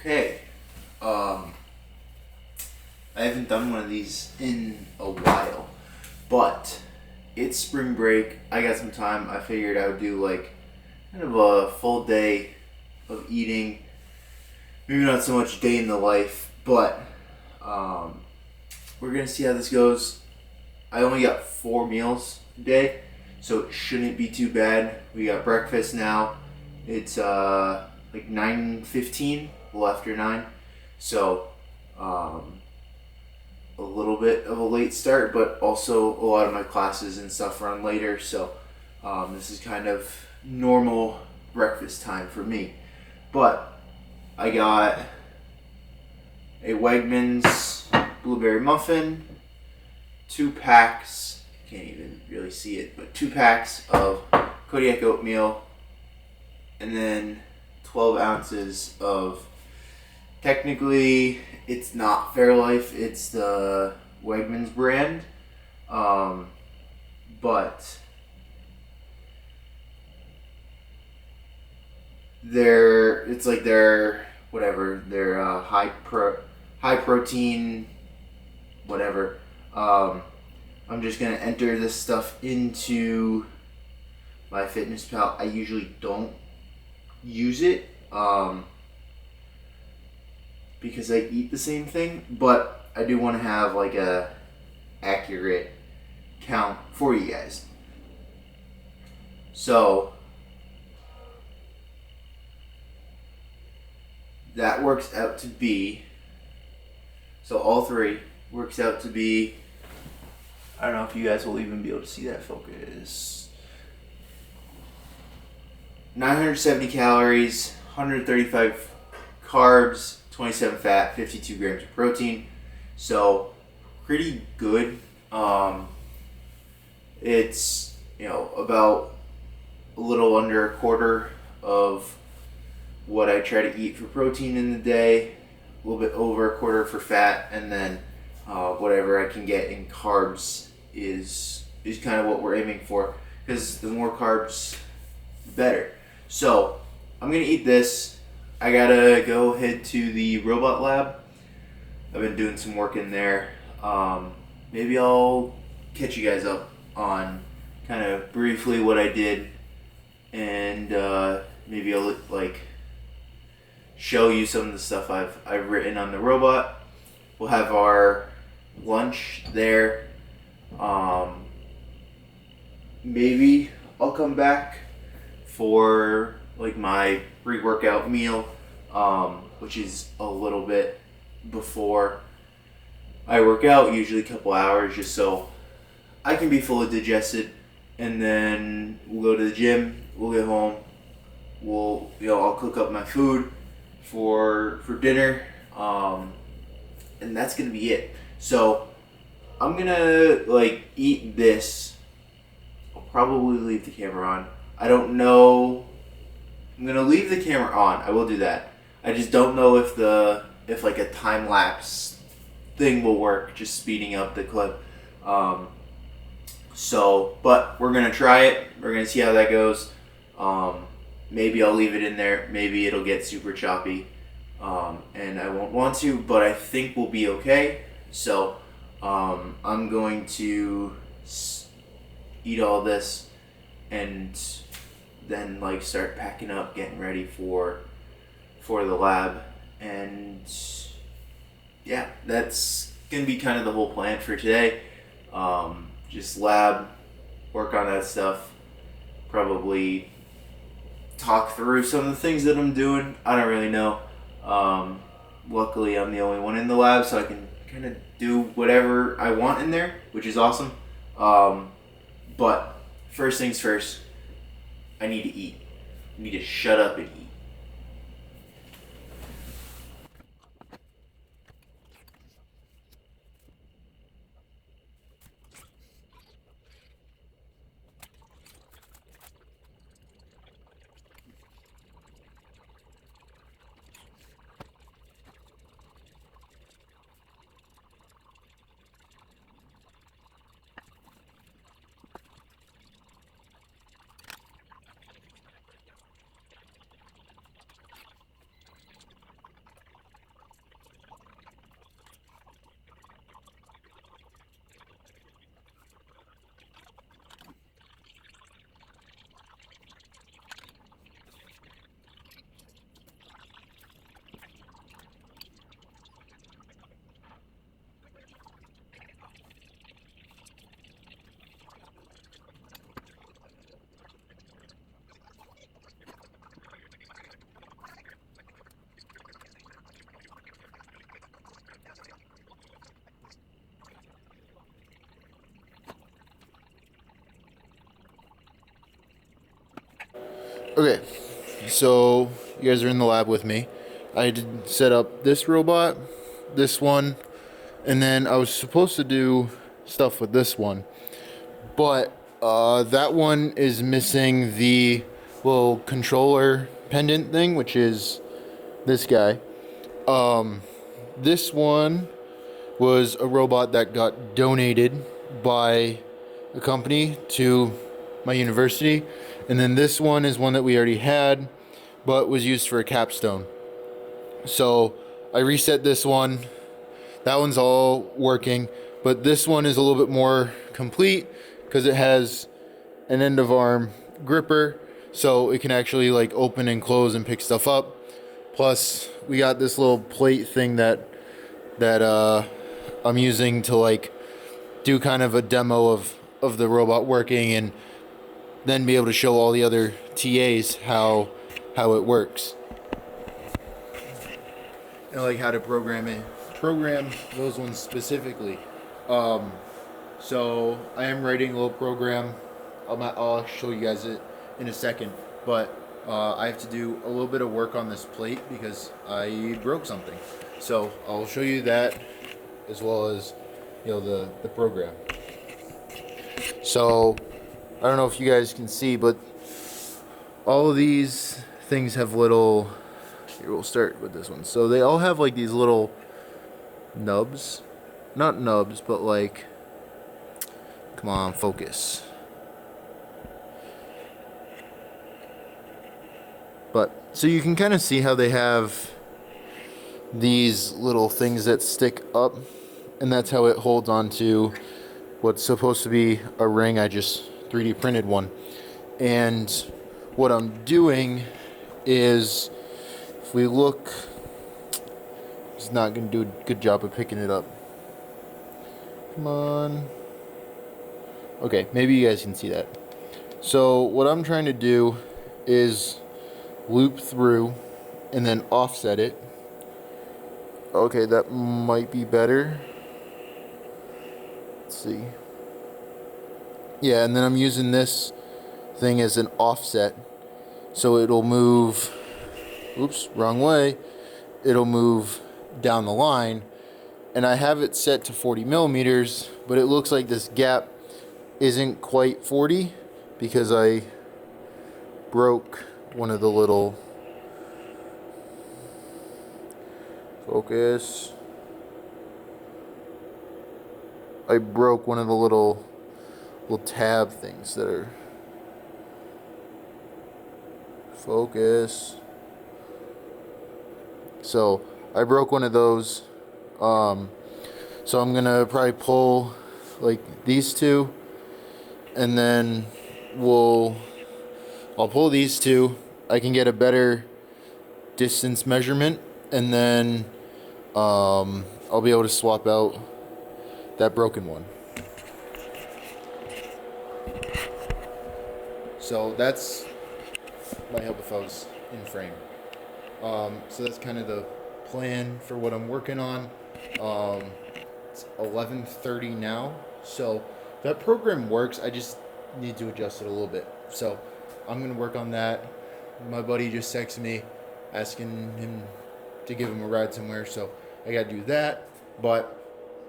Okay. I haven't done one of these in a while, but it's spring break. I got some time. I figured I would do like kind of a full day of eating. Maybe not so much day in the life, but um, we're gonna see how this goes. I only got 4 meals a day, so it shouldn't be too bad. We got breakfast now. It's like 9:15, well after 9, so um, a little bit of a late start, but also a lot of my classes and stuff run later, so this is kind of normal breakfast time for me. But I got a Wegmans blueberry muffin, 2 packs, can't even really see it, but 2 packs of Kodiak oatmeal, and then 12 ounces of, technically it's not Fairlife, it's the Wegmans brand, but it's like their whatever, their high protein whatever. I'm just gonna enter this stuff into my Fitness Pal. I usually don't use it because I eat the same thing, but I do want to have like a accurate count for you guys. So that works out to be, so all three works out to be, I don't know if you guys will even be able to see that focus, 970 calories, 135 carbs, 27 fat, 52 grams of protein. So pretty good. It's, about a little under a quarter of what I try to eat for protein in the day, a little bit over a quarter for fat, and then whatever I can get in carbs is kind of what we're aiming for, because the more carbs, the better. So I'm gonna eat this. I gotta go head to the robot lab. I've been doing some work in there. Maybe I'll catch you guys up on kind of briefly what I did, and maybe I'll show you some of the stuff I've written on the robot. We'll have our lunch there. Maybe I'll come back for like my pre-workout meal, which is a little bit before I work out, usually a couple hours, just so I can be fully digested. And then we'll go to the gym. We'll get home. I'll cook up my food for dinner, and that's gonna be it. So I'm gonna eat this. I'll probably leave the camera on. I don't know. I'm gonna leave the camera on. I will do that. I just don't know if a time lapse thing will work, just speeding up the clip. But we're gonna try it. We're gonna see how that goes. Maybe I'll leave it in there. Maybe it'll get super choppy, and I won't want to. But I think we'll be okay. So I'm going to eat all this, and then start packing up, getting ready for the lab, and yeah, that's gonna be kind of the whole plan for today. Just lab, work on that stuff, probably talk through some of the things that I'm doing. I don't really know. Luckily, I'm the only one in the lab, so I can kind of do whatever I want in there, which is awesome. But first things first, I need to eat. I need to shut up and eat. Okay, so you guys are in the lab with me. I did set up this robot, this one, and then I was supposed to do stuff with this one, but that one is missing the little controller pendant thing, which is this guy. This one was a robot that got donated by a company to my university, and then this one is one that we already had, but was used for a capstone. So I reset this one. That one's all working, but this one is a little bit more complete because it has an end of arm gripper, so it can actually like open and close and pick stuff up. Plus, we got this little plate thing that I'm using to like do kind of a demo of the robot working, and then be able to show all the other TAs how it works and like how to program those ones specifically. So I am writing a little program. I'll show you guys it in a second, but I have to do a little bit of work on this plate because I broke something. So I'll show you that as well as the program. So I don't know if you guys can see, but all of these things have little. Here, we'll start with this one. So they all have like these little nubs, not nubs, but like, come on, focus. But so you can kind of see how they have these little things that stick up, and that's how it holds onto what's supposed to be a ring. I just 3D printed one. And what I'm doing is, if we look, it's not going to do a good job of picking it up. Come on. Okay, maybe you guys can see that. So what I'm trying to do is loop through and then offset it. Okay, that might be better. Let's see. Yeah, and then I'm using this thing as an offset, so it'll move, oops, wrong way, it'll move down the line, and I have it set to 40 millimeters, but it looks like this gap isn't quite 40 because I broke one of the little, focus, I broke one of the little tab things that are, focus. So I broke one of those. So I'm gonna probably pull like these two, and then I'll pull these two. I can get a better distance measurement, and then I'll be able to swap out that broken one. So that's might help if I was in frame. So that's kind of the plan for what I'm working on. It's 11:30 now, so that program works. I just need to adjust it a little bit. So I'm gonna work on that. My buddy just texted me asking him to give him a ride somewhere, so I gotta do that. But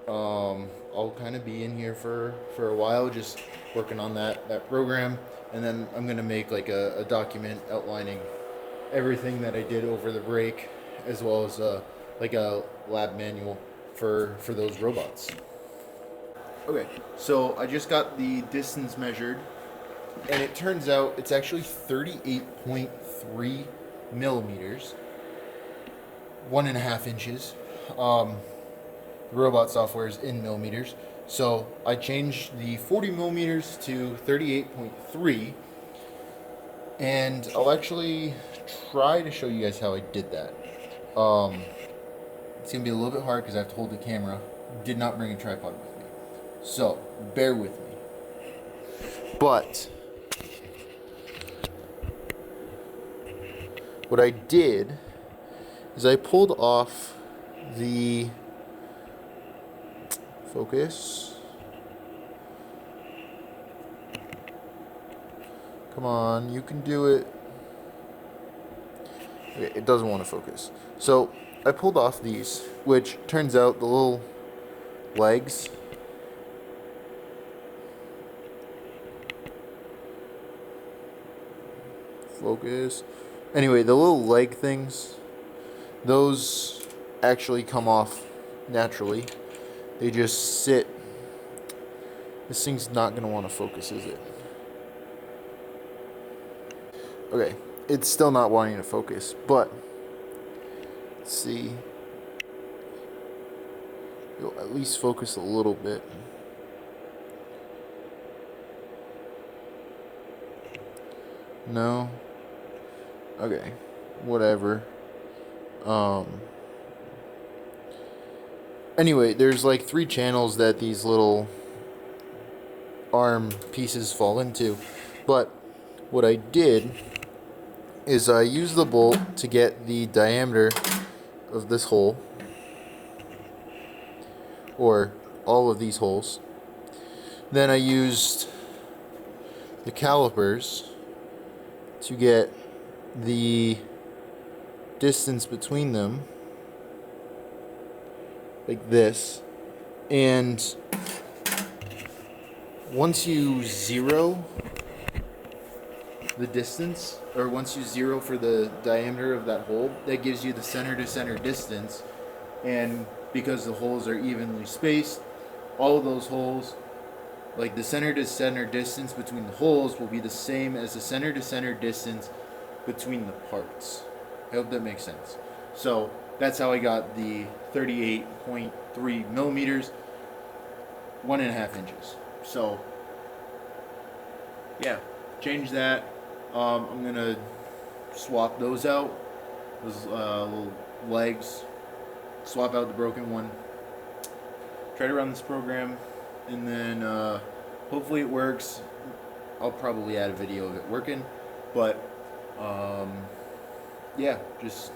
I'll kind of be in here for a while, just working on that program, and then I'm gonna make like a document outlining everything that I did over the break, as well as like a lab manual for those robots. Okay, so I just got the distance measured, and it turns out it's actually 38.3 millimeters, 1.5 inches. The robot software is in millimeters, so I changed the 40 millimeters to 38.3, and I'll actually try to show you guys how I did that. It's gonna be a little bit hard because I have to hold the camera. Did not bring a tripod with me, so bear with me. But what I did is I pulled off the focus. Come on, you can do it. Okay, it doesn't want to focus. So I pulled off these, which turns out the little legs focus. Anyway, the little leg things, those actually come off naturally. They just sit. This thing's not going to want to focus, is it? Okay, it's still not wanting to focus, but let's see. It'll at least focus a little bit. No. Okay, whatever. Anyway, there's like 3 channels that these little arm pieces fall into, but what I did is I used the bolt to get the diameter of this hole, or all of these holes. Then I used the calipers to get the distance between them, like this. And once you zero the distance, or once you zero for the diameter of that hole, that gives you the center to center distance. And because the holes are evenly spaced, all of those holes, like the center to center distance between the holes, will be the same as the center to center distance between the parts. I hope that makes sense. So that's how I got the 38.3 millimeters, 1.5 inches. So yeah, change that. I'm gonna swap those out, those little legs, swap out the broken one, try to run this program, and then hopefully it works. I'll probably add a video of it working, but yeah, just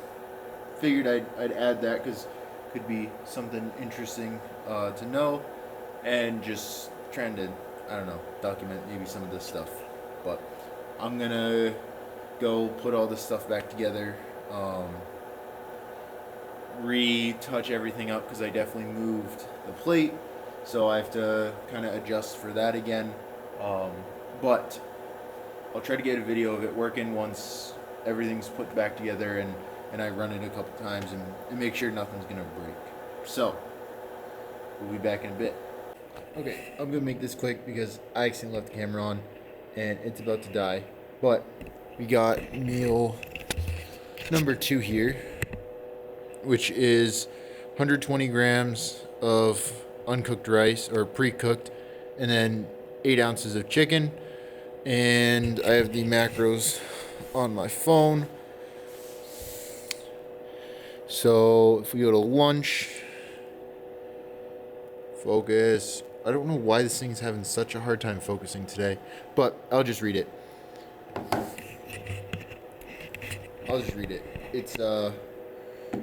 figured I'd add that because it could be something interesting to know, and just trying to, I don't know, document maybe some of this stuff. But I'm gonna go put all this stuff back together, retouch everything up because I definitely moved the plate, so I have to kind of adjust for that again. But I'll try to get a video of it working once everything's put back together, and I run it a couple times and make sure nothing's gonna break. So we'll be back in a bit. Okay, I'm gonna make this quick because I accidentally left the camera on and it's about to die. But we got meal number 2 here, which is 120 grams of uncooked rice, or pre-cooked, and then 8 ounces of chicken. And I have the macros on my phone. So if we go to lunch, focus. I don't know why this thing's having such a hard time focusing today, but I'll just read it. It's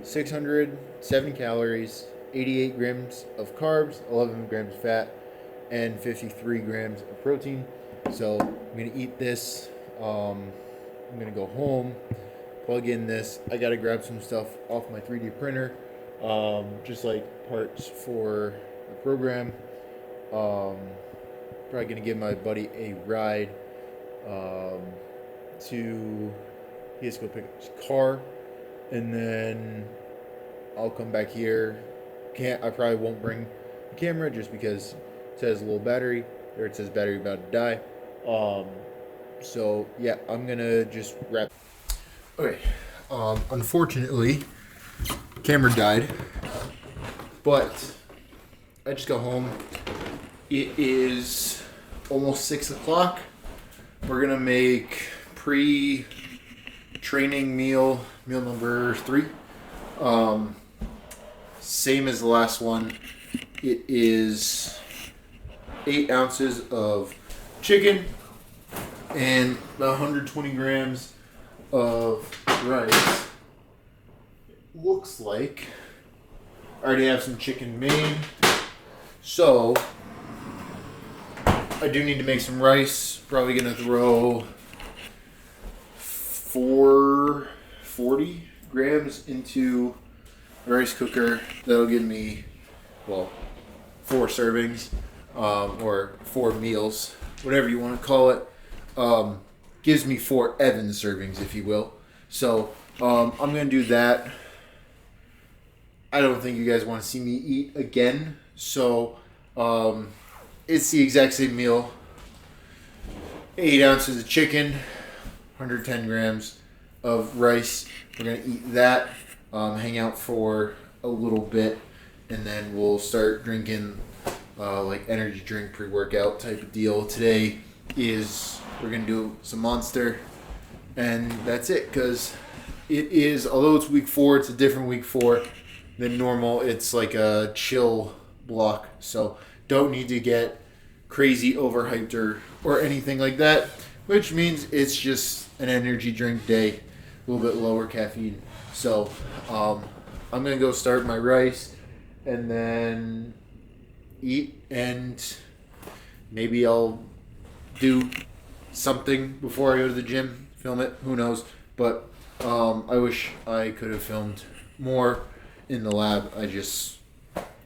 607 calories, 88 grams of carbs, 11 grams of fat, and 53 grams of protein. So I'm gonna eat this. I'm gonna go home, plug in this. I gotta grab some stuff off my 3D printer, just like parts for the program. Probably gonna give my buddy a ride he has to go pick up his car, and then I'll come back here. I probably won't bring the camera just because it says low battery, or it says battery about to die. So yeah, I'm gonna just wrap. Okay. Unfortunately, camera died, but I just got home. It is almost 6 o'clock. We're gonna make pre-training meal number 3. Same as the last one. It is 8 ounces of chicken and about 120 grams of rice. It looks like I already have some chicken made, so I do need to make some rice. Probably gonna throw 40 grams into a rice cooker. That'll give me, well, 4 servings, or 4 meals, whatever you want to call it. Gives me 4 Evan servings, if you will. So I'm going to do that. I don't think you guys want to see me eat again. So it's the exact same meal. 8 ounces of chicken, 110 grams of rice. We're going to eat that, hang out for a little bit, and then we'll start drinking like energy drink, pre-workout type of deal. Today is we're going to do some Monster, and that's it, because it is, although it's week 4, it's a different week 4 than normal. It's like a chill block, so don't need to get crazy overhyped or anything like that, which means it's just an energy drink day, a little bit lower caffeine. So I'm gonna go start my rice and then eat, and maybe I'll do something before I go to the gym, film it, who knows. But I wish I could have filmed more in the lab.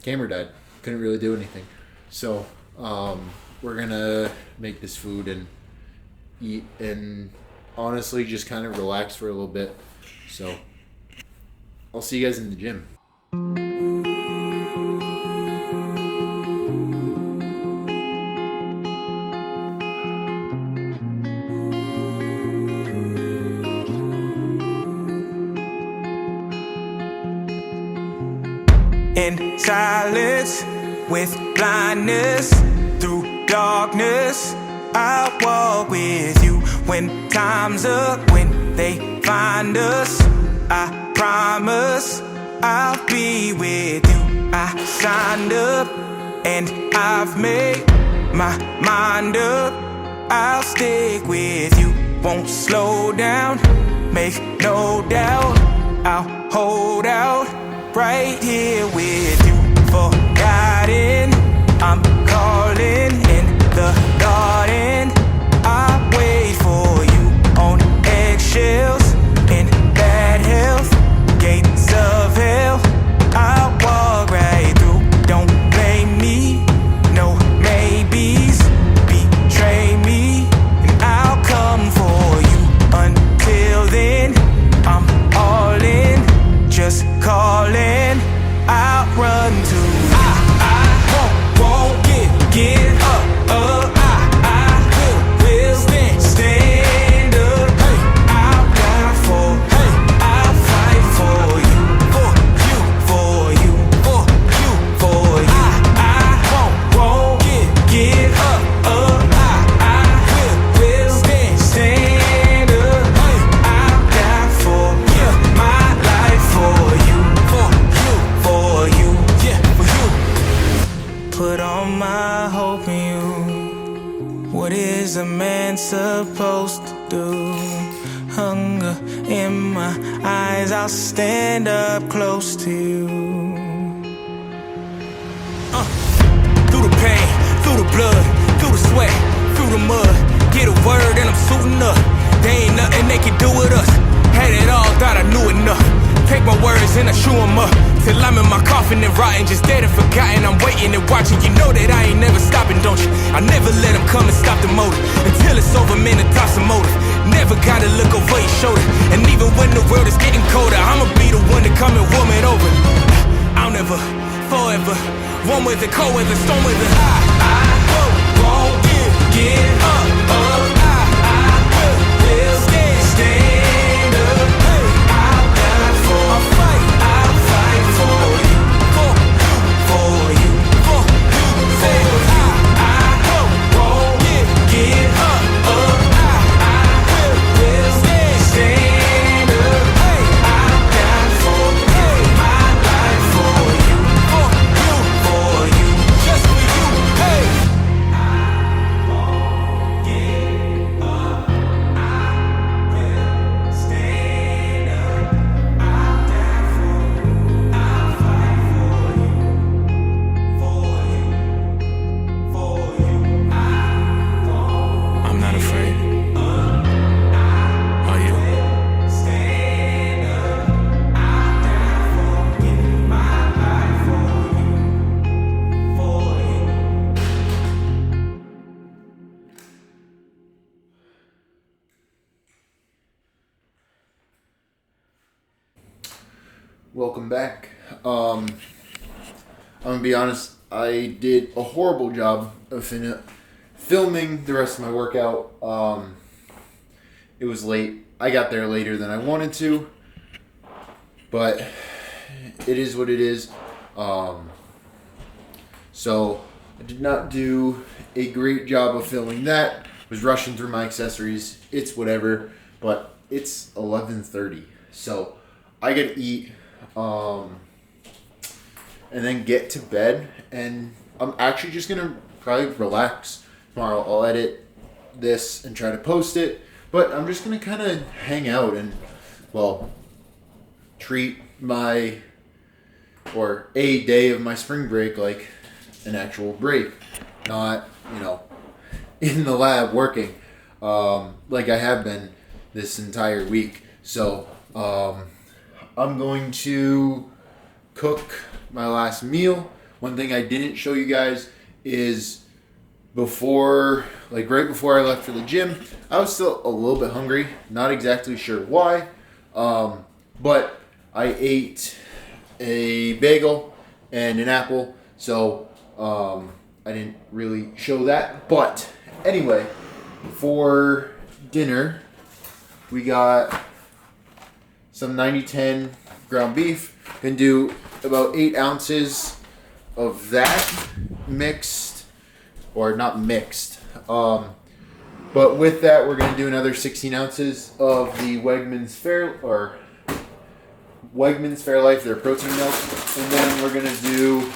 Camera died, couldn't really do anything. So we're gonna make this food and eat, and honestly just kind of relax for a little bit. So I'll see you guys in the gym. In silence, with blindness, through darkness, I'll walk with you. When time's up, when they find us, I promise I'll be with you. I signed up and I've made my mind up. I'll stick with you, won't slow down, make no doubt. I'll hold out right here with you. Forgotten, I'm calling in the garden. I wait for you on eggshells, in bad health, gates of hell. I'll walk right through. Don't blame me, no maybes. Betray me and I'll come for you. Until then, I'm all in. Just calling, I'll run to you. I won't get up. I will stand up. Hey, I'll die for. Hey, I'll fight for you, for you, for you, for you. I won't get up. I will stand up. Hey, I'll die for my life for you, for you, yeah, for you. Put all my hope in you. What is a man supposed to do? Hunger in my eyes, I'll stand up close to you. Through the pain, through the blood, through the sweat, through the mud. Get a word and I'm suiting up. They ain't nothing they can do with us. Had it all, thought I knew enough. Take my words and I chew them up, till I'm in my coffin and rotting, just dead and forgotten. I'm waiting and watching. You know that I ain't never stopping, don't you? I never let them come and stop the motor. Until it's over, man, it drops a motive. Never gotta look over your shoulder. And even when the world is getting colder, I'ma be the one to come and warm it over. I'll never, forever, warm weather, cold weather, storm weather. I won't get up. I will stand up. I'll die for. I'll fight for you, for you, for you. I won't get up. I will stand up. I'll die for my life for you, for you, just for you. Hey. Welcome back. I'm gonna be honest. I did a horrible job of filming the rest of my workout. It was late. I got there later than I wanted to, but it is what it is. So I did not do a great job of filming that. Was rushing through my accessories. It's whatever, but it's 11:30, so I gotta eat, and then get to bed. And I'm actually just gonna probably relax tomorrow. I'll edit this and try to post it, but I'm just gonna kind of hang out and, well, treat my or a day of my spring break like an actual break, not in the lab working like I have been this entire week. So I'm going to cook my last meal. One thing I didn't show you guys is right before I left for the gym, I was still a little bit hungry. Not exactly sure why, but I ate a bagel and an apple. So I didn't really show that. But anyway, for dinner, we got some 90-10 ground beef. Gonna do about 8 ounces of that mixed, or not mixed. But with that, we're gonna do another 16 ounces of the Wegmans Fairlife, their protein milk, and then we're gonna do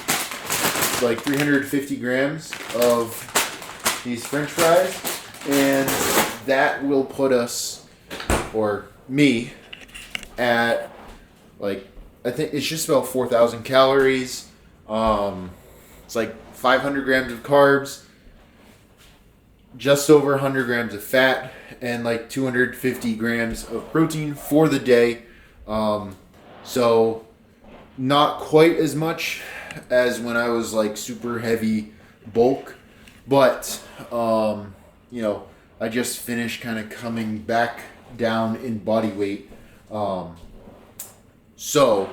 like 350 grams of these French fries, and that will put us, or me, at like, I think it's just about 4,000 calories. It's like 500 grams of carbs, just over 100 grams of fat, and like 250 grams of protein for the day. So not quite as much as when I was like super heavy bulk, but I just finished kind of coming back down in body weight. So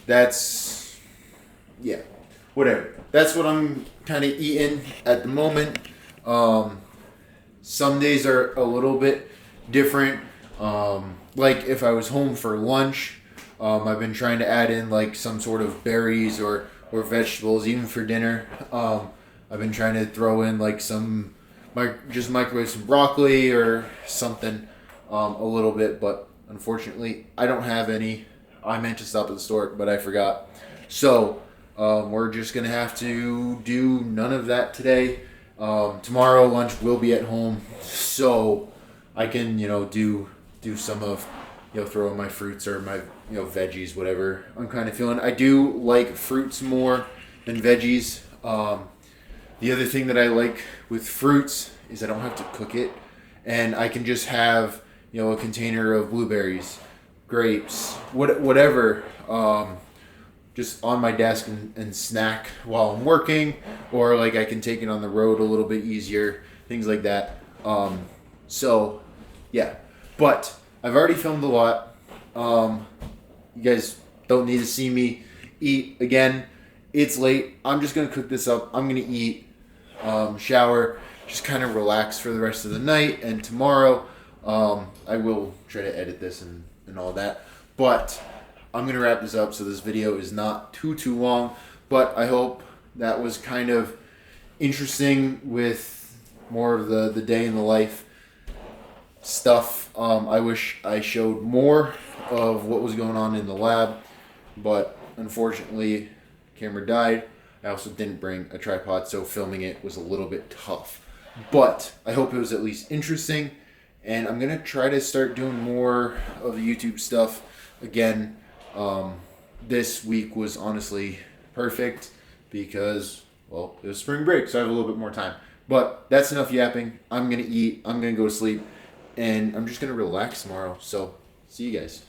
that's, yeah, whatever. That's what I'm kind of eating at the moment. Some days are a little bit different. Like if I was home for lunch, I've been trying to add in like some sort of berries or vegetables, even for dinner. I've been trying to throw in like just microwave some broccoli or something, a little bit, but unfortunately I don't have any. I meant to stop at the store, but I forgot. So we're just gonna have to do none of that today. Tomorrow lunch will be at home, so I can do some of throw in my fruits or my veggies, whatever I'm kind of feeling. I do like fruits more than veggies. The other thing that I like with fruits is I don't have to cook it, and I can just have a container of blueberries, grapes, whatever, just on my desk and snack while I'm working, or like I can take it on the road a little bit easier, things like that. So yeah, but I've already filmed a lot. You guys don't need to see me eat again. It's late. I'm just gonna cook this up. I'm gonna eat, shower, just kind of relax for the rest of the night. And tomorrow, I will try to edit this and all that. But I'm gonna wrap this up so this video is not too long. But I hope that was kind of interesting with more of the day in the life stuff. I wish I showed more of what was going on in the lab, but unfortunately camera died. I also didn't bring a tripod, so filming it was a little bit tough, but I hope it was at least interesting. And I'm gonna try to start doing more of the YouTube stuff again. This week was honestly perfect because, well, it was spring break, so I have a little bit more time. But that's enough yapping. I'm gonna eat, I'm gonna go to sleep, and I'm just gonna relax tomorrow. So see you guys.